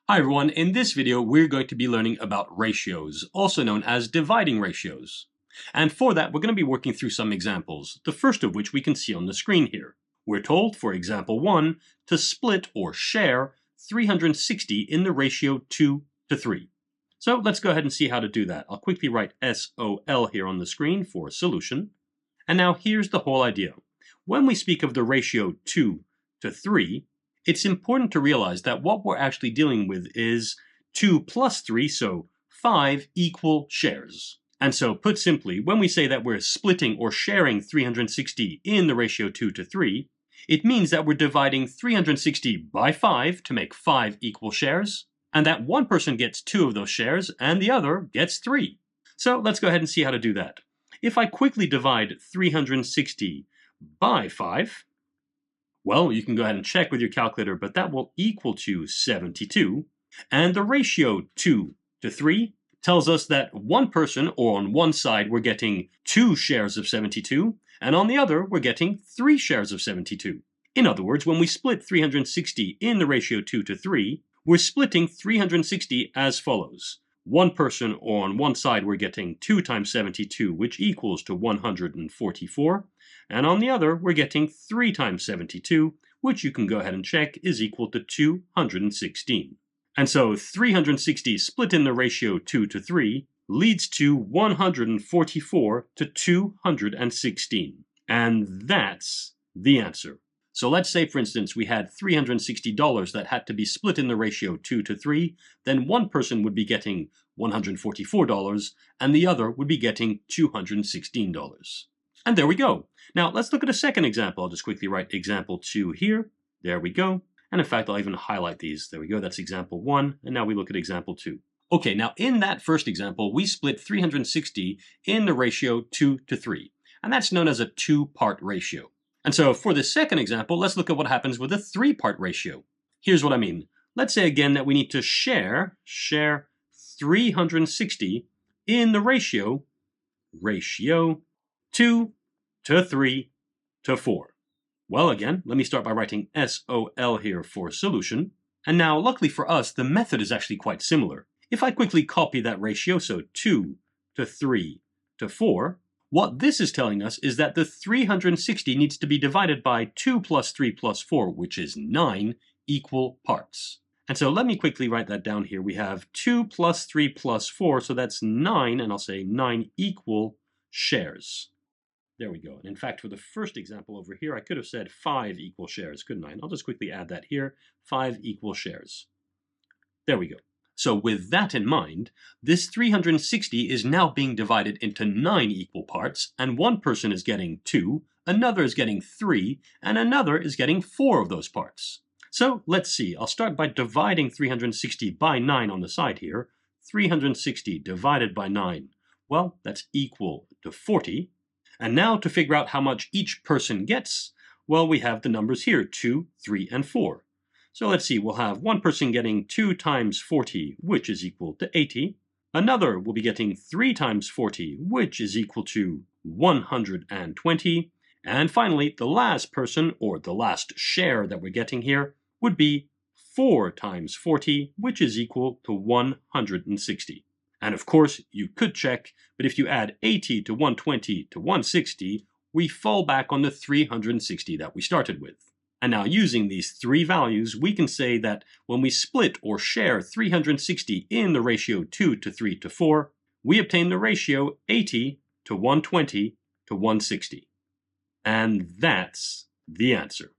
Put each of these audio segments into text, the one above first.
Hi everyone, in this video we're going to be learning about ratios, also known as dividing ratios. And for that we're going to be working through some examples, the first of which we can see on the screen here. We're told, for example 1, to split or share 360 in the ratio 2 to 3. So let's go ahead and see how to do that. I'll quickly write SOL here on the screen for solution. And now here's the whole idea. When we speak of the ratio 2 to 3, it's important to realize that what we're actually dealing with is 2 plus 3, so 5 equal shares. And so put simply, when we say that we're splitting or sharing 360 in the ratio 2 to 3, it means that we're dividing 360 by 5 to make 5 equal shares, and that one person gets 2 of those shares and the other gets 3. So let's go ahead and see how to do that. If I quickly divide 360 by 5, well, you can go ahead and check with your calculator, but that will equal to 72. And the ratio 2 to 3 tells us that one person, or on one side, we're getting 2 shares of 72, and on the other, we're getting 3 shares of 72. In other words, when we split 360 in the ratio 2 to 3, we're splitting 360 as follows. One person, or on one side, we're getting 2 times 72, which equals to 144. And on the other, we're getting 3 times 72, which you can go ahead and check is equal to 216. And so 360 split in the ratio 2 to 3 leads to 144 to 216. And that's the answer. So let's say, for instance, we had $360 that had to be split in the ratio 2 to 3, then one person would be getting $144, and the other would be getting $216. And there we go. Now, let's look at a second example. I'll just quickly write example 2 here. There we go. And in fact, I'll even highlight these. There we go. That's example 1. And now we look at example 2. Okay, now in that first example, we split 360 in the ratio 2 to 3. And that's known as a two-part ratio. And so for the second example, let's look at what happens with a 3-part ratio. Here's what I mean. Let's say again that we need to share 360 in the ratio 2 to 3 to 4. Well, again, let me start by writing SOL here for solution. And now, luckily for us, the method is actually quite similar. If I quickly copy that ratio, so 2 to 3 to 4, what this is telling us is that the 360 needs to be divided by 2 plus 3 plus 4, which is 9 equal parts. And so let me quickly write that down here. We have 2 plus 3 plus 4, so that's 9, and I'll say 9 equal shares. There we go. And in fact, for the first example over here, I could have said 5 equal shares, couldn't I? And I'll just quickly add that here, 5 equal shares. There we go. So with that in mind, this 360 is now being divided into 9 equal parts, and one person is getting 2, another is getting 3, and another is getting 4 of those parts. So let's see, I'll start by dividing 360 by 9 on the side here. 360 divided by 9, well, that's equal to 40. And now to figure out how much each person gets, well, we have the numbers here, 2, 3, and 4. So let's see, we'll have one person getting 2 times 40, which is equal to 80. Another will be getting 3 times 40, which is equal to 120. And finally, the last person, or the last share that we're getting here, would be 4 times 40, which is equal to 160. And of course, you could check, but if you add 80 to 120 to 160, we fall back on the 360 that we started with. And now using these 3 values, we can say that when we split or share 360 in the ratio 2 to 3 to 4, we obtain the ratio 80 to 120 to 160. And that's the answer.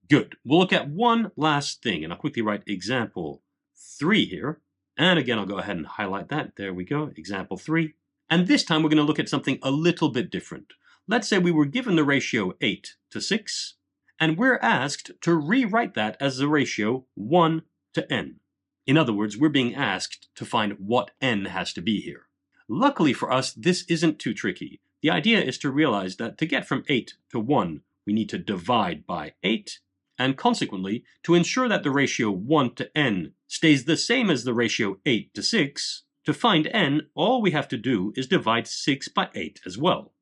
Good. We'll look at one last thing, and I'll quickly write example 3 here. And again, I'll go ahead and highlight that. There we go, example 3. And this time we're going to look at something a little bit different. Let's say we were given the ratio 8 to 6. And we're asked to rewrite that as the ratio 1 to n. In other words, we're being asked to find what n has to be here. Luckily for us, this isn't too tricky. The idea is to realize that to get from 8 to 1, we need to divide by 8, and consequently, to ensure that the ratio 1 to n stays the same as the ratio 8 to 6, to find n, all we have to do is divide 6 by 8 as well.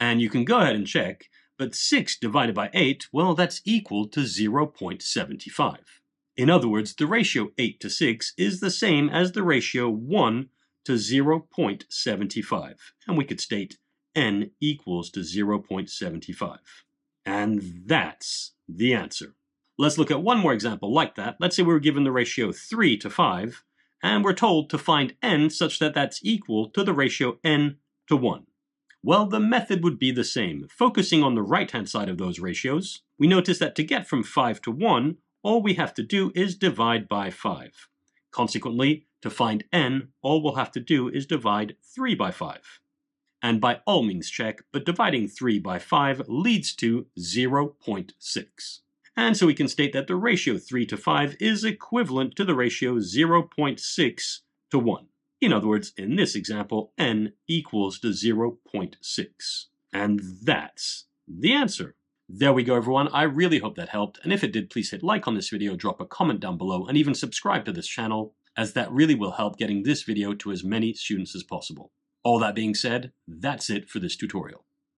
And you can go ahead and check, but 6 divided by 8, well, that's equal to 0.75. In other words, the ratio 8 to 6 is the same as the ratio 1 to 0.75. And we could state n equals to 0.75. And that's the answer. Let's look at one more example like that. Let's say we were given the ratio 3 to 5, and we're told to find n such that that's equal to the ratio n to 1. Well, the method would be the same. Focusing on the right-hand side of those ratios, we notice that to get from 5 to 1, all we have to do is divide by 5. Consequently, to find n, all we'll have to do is divide 3 by 5. And by all means check, but dividing 3 by 5 leads to 0.6. And so we can state that the ratio 3 to 5 is equivalent to the ratio 0.6 to 1. In other words, in this example, n equals to 0.6. And that's the answer. There we go, everyone. I really hope that helped. And if it did, please hit like on this video, drop a comment down below, and even subscribe to this channel, as that really will help getting this video to as many students as possible. All that being said, that's it for this tutorial.